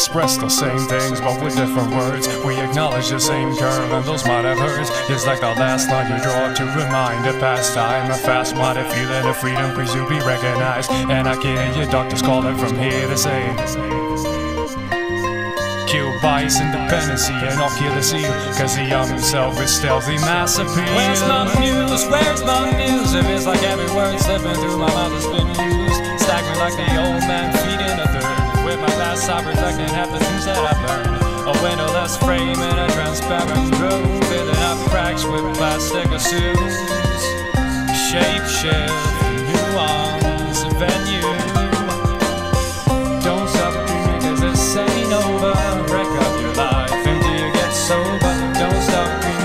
express the same things, but with different words. We acknowledge the same curve, and those might have hurts. It's like the last line you draw to remind a past time. A fast-minded feeling of freedom, please you be recognized. And I can hear your doctors calling from here to say, kill bias, independency, and I'll kill the seal, cause the young himself is stealthy mass appeal. Where's my muse? Where's my muse? If it's like every word slipping through my mouth has been used, staggering like the old man feeding a third. With my past I reflecting half the things that I've learned. A windowless frame in a transparent room, filling up cracks with plastic assumes. Shape shift, nuance, venue.